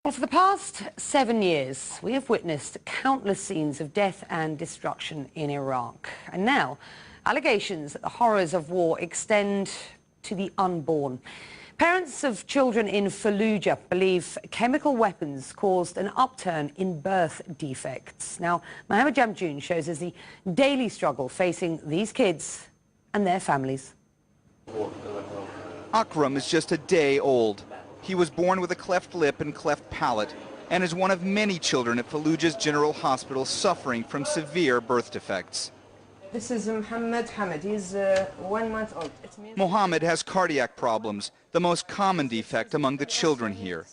Well, for the past 7 years, we have witnessed countless scenes of death and destruction in Iraq. And now, allegations that the horrors of war extend to the unborn. Parents of children in Fallujah believe chemical weapons caused an upturn in birth defects. Now, Mohammed Jamjoon shows us the daily struggle facing these kids and their families. Akram is just a day old. He was born with a cleft lip and cleft palate and is one of many children at Fallujah's General Hospital suffering from severe birth defects. This is Mohammed Hamid. He's 1 month old. Mohammed has cardiac problems, the most common defect among the children here.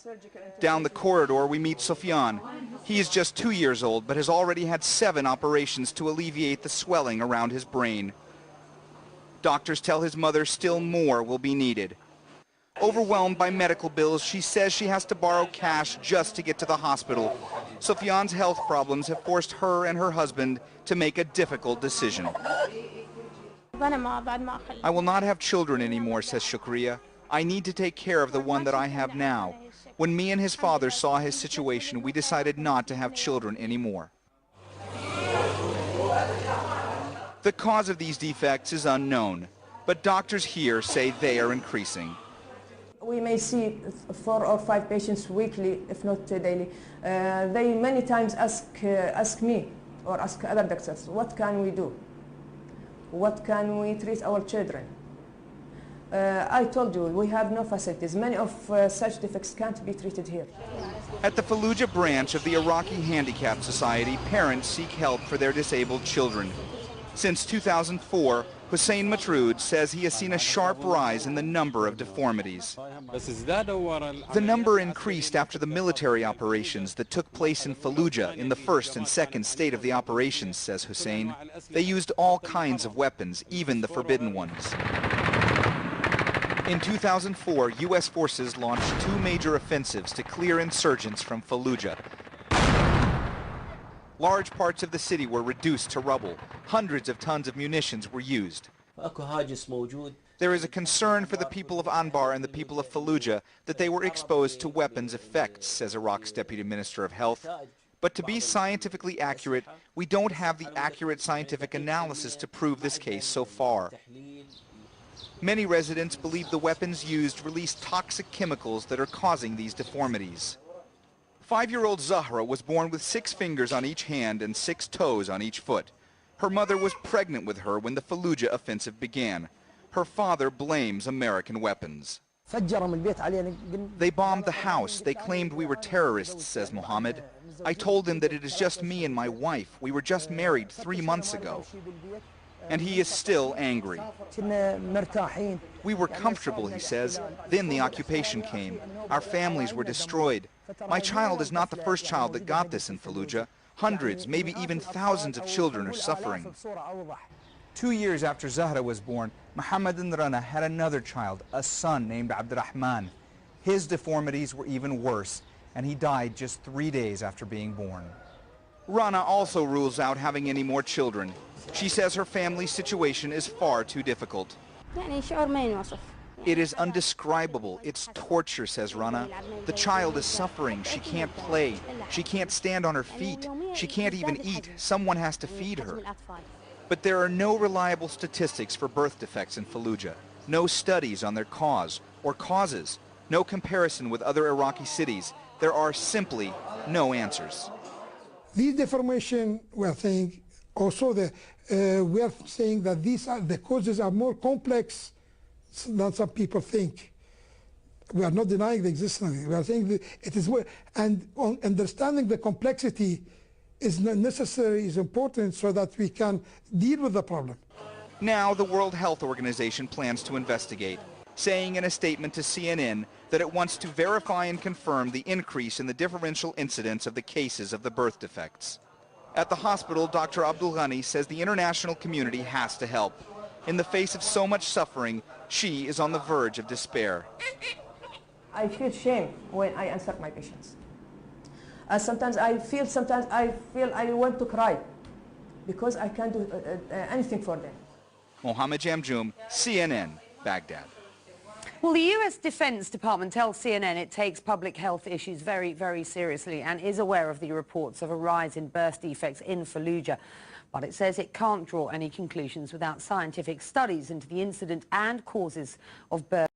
Down the corridor we meet Sufyan. He is just 2 years old but has already had 7 operations to alleviate the swelling around his brain. Doctors tell his mother still more will be needed. Overwhelmed by medical bills, she says she has to borrow cash just to get to the hospital. Sufyan's health problems have forced her and her husband to make a difficult decision. I will not have children anymore, says Shukriya. I need to take care of the one that I have now. When me and his father saw his situation, we decided not to have children anymore. The cause of these defects is unknown, but doctors here say they are increasing. We may see 4 or 5 patients weekly, if not daily. They many times ask me or ask other doctors, what can we do? What can we treat our children? I told you, we have no facilities. Many of such defects can't be treated here. At the Fallujah branch of the Iraqi Handicap Society, parents seek help for their disabled children. Since 2004, Hussein Matroud says he has seen a sharp rise in the number of deformities. The number increased after the military operations that took place in Fallujah in the first and second state of the operations, says Hussein. They used all kinds of weapons, even the forbidden ones. In 2004, U.S. forces launched 2 major offensives to clear insurgents from Fallujah. Large parts of the city were reduced to rubble. Hundreds of tons of munitions were used. There is a concern for the people of Anbar and the people of Fallujah that they were exposed to weapons effects, says Iraq's Deputy Minister of Health. But to be scientifically accurate, we don't have the accurate scientific analysis to prove this case so far. Many residents believe the weapons used release toxic chemicals that are causing these deformities. 5-year-old Zahra was born with 6 fingers on each hand and 6 toes on each foot. Her mother was pregnant with her when the Fallujah offensive began. Her father blames American weapons. They bombed the house. They claimed we were terrorists, says Mohammed. I told them that it is just me and my wife. We were just married 3 months ago. And he is still angry. We were comfortable, he says. Then the occupation came. Our families were destroyed. My child is not the first child that got this in Fallujah. Hundreds, maybe even thousands of children are suffering. 2 years after Zahra was born, Mohammed and Rana had another child, a son named Abdurrahman. His deformities were even worse, and he died just 3 days after being born. Rana also rules out having any more children. She says her family's situation is far too difficult. It is undescribable. It's torture, says Rana. The child is suffering. She can't play. She can't stand on her feet. She can't even eat. Someone has to feed her. But there are no reliable statistics for birth defects in Fallujah. No studies on their cause or causes. No comparison with other Iraqi cities. There are simply no answers. These deformation, we are saying, also we are saying that the causes are more complex than some people think. We are not denying the existence. We are saying that it is, and understanding the complexity is necessary, is important, so that we can deal with the problem. Now the World Health Organization plans to investigate, saying in a statement to CNN that it wants to verify and confirm the increase in the differential incidence of the cases of the birth defects. At the hospital, Dr. Abdul Ghani says the international community has to help. In the face of so much suffering, she is on the verge of despair. I feel shame when I answer my patients. Sometimes I feel I want to cry because I can't do anything for them. Mohammed Jamjoon, CNN, Baghdad. Well, the US Defense Department tells CNN it takes public health issues very, very seriously and is aware of the reports of a rise in birth defects in Fallujah. But it says it can't draw any conclusions without scientific studies into the incident and causes of birth.